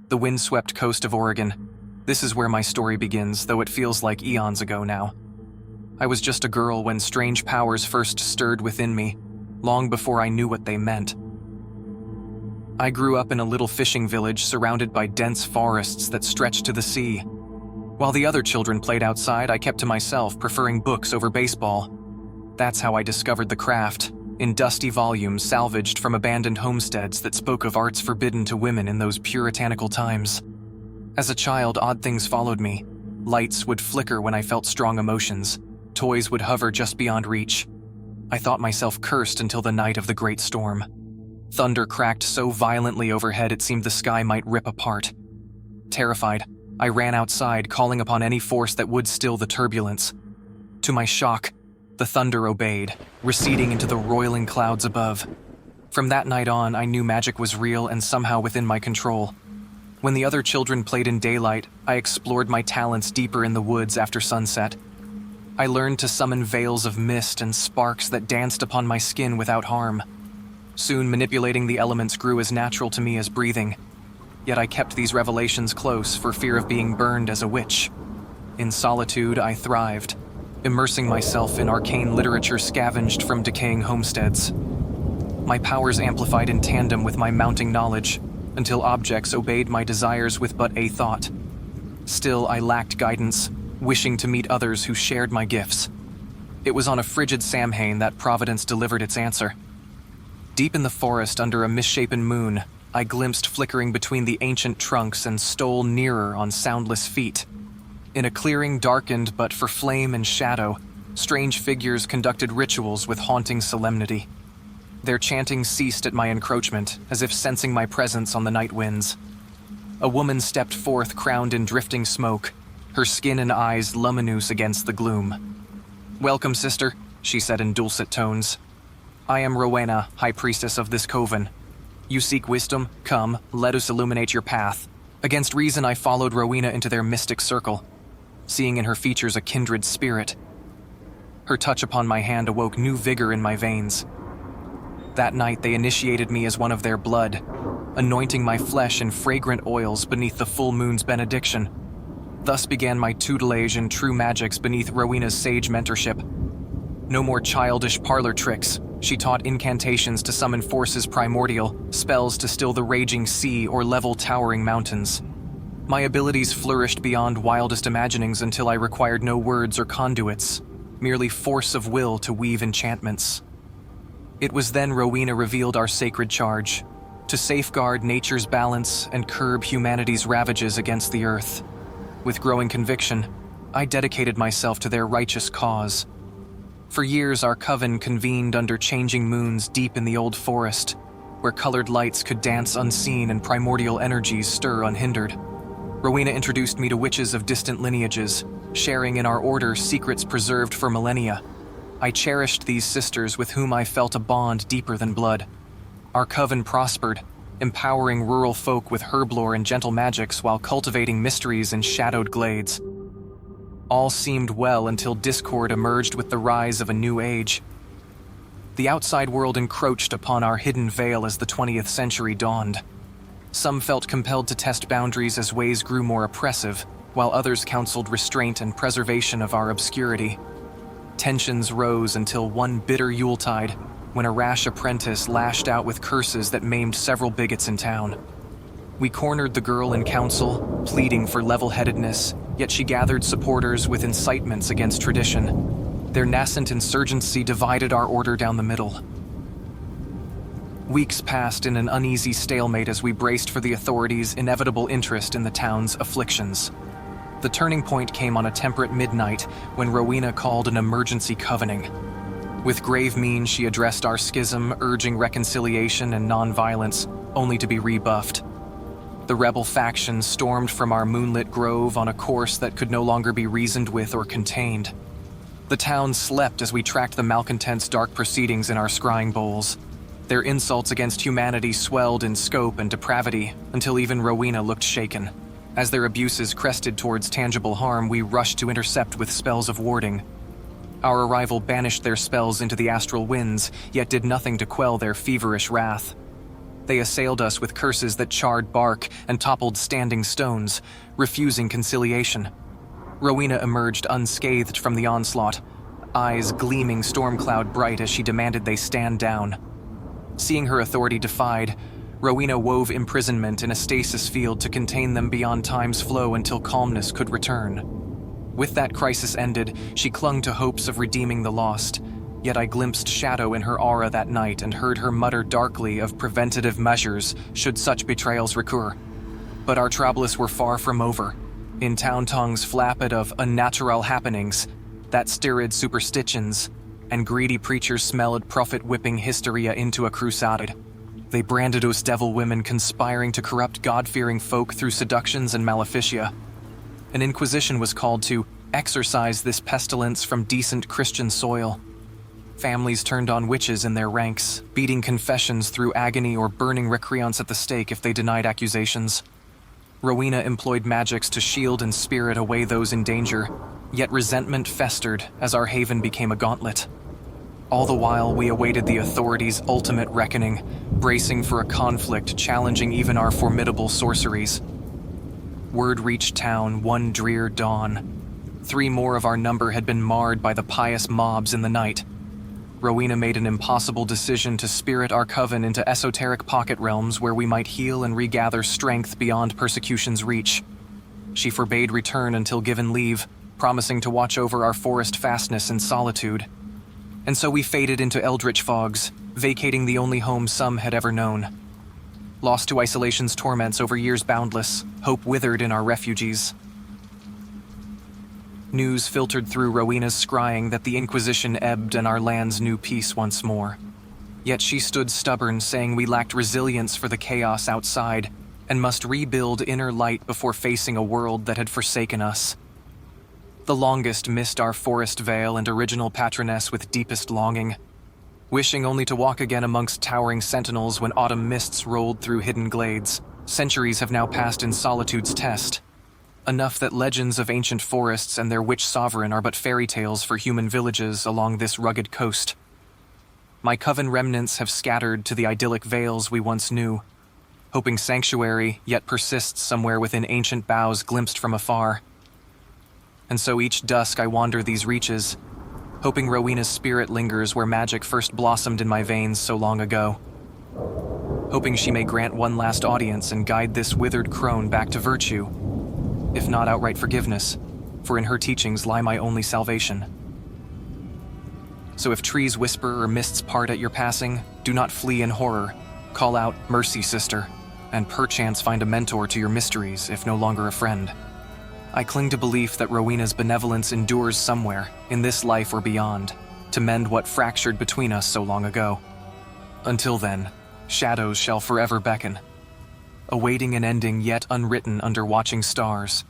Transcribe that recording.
the windswept coast of Oregon. This is where my story begins, though it feels like eons ago now. I was just a girl when strange powers first stirred within me, long before I knew what they meant. I grew up in a little fishing village surrounded by dense forests that stretched to the sea. While the other children played outside, I kept to myself, preferring books over baseball. That's how I discovered the craft, in dusty volumes salvaged from abandoned homesteads that spoke of arts forbidden to women in those puritanical times. As a child, odd things followed me. Lights would flicker when I felt strong emotions. Toys would hover just beyond reach. I thought myself cursed until the night of the great storm. Thunder cracked so violently overhead it seemed the sky might rip apart. Terrified, I ran outside, calling upon any force that would still the turbulence. To my shock, the thunder obeyed, receding into the roiling clouds above. From that night on, I knew magic was real and somehow within my control. When the other children played in daylight, I explored my talents deeper in the woods after sunset. I learned to summon veils of mist and sparks that danced upon my skin without harm. Soon, manipulating the elements grew as natural to me as breathing. Yet I kept these revelations close for fear of being burned as a witch. In solitude, I thrived, immersing myself in arcane literature scavenged from decaying homesteads. My powers amplified in tandem with my mounting knowledge, until objects obeyed my desires with but a thought. Still, I lacked guidance, wishing to meet others who shared my gifts. It was on a frigid Samhain that Providence delivered its answer. Deep in the forest under a misshapen moon, I glimpsed flickering between the ancient trunks and stole nearer on soundless feet. In a clearing darkened but for flame and shadow, strange figures conducted rituals with haunting solemnity. Their chanting ceased at my encroachment, as if sensing my presence on the night winds. A woman stepped forth crowned in drifting smoke, her skin and eyes luminous against the gloom. "Welcome, sister," she said in dulcet tones. "I am Rowena, High Priestess of this Coven. You seek wisdom? Come, let us illuminate your path." Against reason, I followed Rowena into their mystic circle, seeing in her features a kindred spirit. Her touch upon my hand awoke new vigor in my veins. That night, they initiated me as one of their blood, anointing my flesh in fragrant oils beneath the full moon's benediction. Thus began my tutelage in true magics beneath Rowena's sage mentorship. No more childish parlor tricks. She taught incantations to summon forces primordial, spells to still the raging sea or level towering mountains. My abilities flourished beyond wildest imaginings until I required no words or conduits, merely force of will to weave enchantments. It was then Rowena revealed our sacred charge, to safeguard nature's balance and curb humanity's ravages against the earth. With growing conviction, I dedicated myself to their righteous cause. For years, our coven convened under changing moons deep in the old forest, where colored lights could dance unseen and primordial energies stir unhindered. Rowena introduced me to witches of distant lineages, sharing in our order secrets preserved for millennia. I cherished these sisters with whom I felt a bond deeper than blood. Our coven prospered, empowering rural folk with herb lore and gentle magics while cultivating mysteries in shadowed glades. All seemed well until discord emerged with the rise of a new age. The outside world encroached upon our hidden veil as the 20th century dawned. Some felt compelled to test boundaries as ways grew more oppressive, while others counseled restraint and preservation of our obscurity. Tensions rose until one bitter Yuletide, when a rash apprentice lashed out with curses that maimed several bigots in town. We cornered the girl in council, pleading for level-headedness, yet she gathered supporters with incitements against tradition. Their nascent insurgency divided our order down the middle. Weeks passed in an uneasy stalemate as we braced for the authorities' inevitable interest in the town's afflictions. The turning point came on a temperate midnight when Rowena called an emergency covening. With grave mien, she addressed our schism, urging reconciliation and non-violence, only to be rebuffed. The rebel faction stormed from our moonlit grove on a course that could no longer be reasoned with or contained. The town slept as we tracked the malcontents' dark proceedings in our scrying bowls. Their insults against humanity swelled in scope and depravity until even Rowena looked shaken. As their abuses crested towards tangible harm, we rushed to intercept with spells of warding. Our arrival banished their spells into the astral winds, yet did nothing to quell their feverish wrath. They assailed us with curses that charred bark and toppled standing stones, refusing conciliation. Rowena emerged unscathed from the onslaught, eyes gleaming storm cloud bright as she demanded they stand down. Seeing her authority defied, Rowena wove imprisonment in a stasis field to contain them beyond time's flow until calmness could return. With that crisis ended, she clung to hopes of redeeming the lost, yet I glimpsed shadow in her aura that night and heard her mutter darkly of preventative measures should such betrayals recur. But our troubles were far from over. In town tongues flapped of unnatural happenings, that stirred superstitions, and greedy preachers smelled prophet-whipping hysteria into a crusade. They branded us devil women conspiring to corrupt God-fearing folk through seductions and maleficia. An inquisition was called to exorcise this pestilence from decent Christian soil. Families turned on witches in their ranks, beating confessions through agony or burning recreants at the stake if they denied accusations. Rowena employed magics to shield and spirit away those in danger, yet resentment festered as our haven became a gauntlet. All the while, we awaited the authorities' ultimate reckoning, bracing for a conflict challenging even our formidable sorceries. Word reached town one drear dawn. 3 more of our number had been marred by the pious mobs in the night. Rowena made an impossible decision to spirit our coven into esoteric pocket realms where we might heal and regather strength beyond persecution's reach. She forbade return until given leave, promising to watch over our forest fastness in solitude. And so we faded into eldritch fogs, vacating the only home some had ever known. Lost to isolation's torments over years boundless, hope withered in our refugees. News filtered through Rowena's scrying that the Inquisition ebbed and our lands knew peace once more. Yet she stood stubborn, saying we lacked resilience for the chaos outside and must rebuild inner light before facing a world that had forsaken us. The longest missed our forest vale and original patroness with deepest longing, wishing only to walk again amongst towering sentinels when autumn mists rolled through hidden glades. Centuries have now passed in solitude's test. Enough that legends of ancient forests and their witch sovereign are but fairy tales for human villages along this rugged coast. My coven remnants have scattered to the idyllic vales we once knew, hoping sanctuary yet persists somewhere within ancient boughs glimpsed from afar. And so each dusk I wander these reaches, hoping Rowena's spirit lingers where magic first blossomed in my veins so long ago. Hoping she may grant one last audience and guide this withered crone back to virtue, if not outright forgiveness, for in her teachings lie my only salvation. So if trees whisper or mists part at your passing, do not flee in horror. Call out, "Mercy, sister," and perchance find a mentor to your mysteries, if no longer a friend. I cling to belief that Rowena's benevolence endures somewhere, in this life or beyond, to mend what fractured between us so long ago. Until then, shadows shall forever beckon, awaiting an ending yet unwritten under watching stars.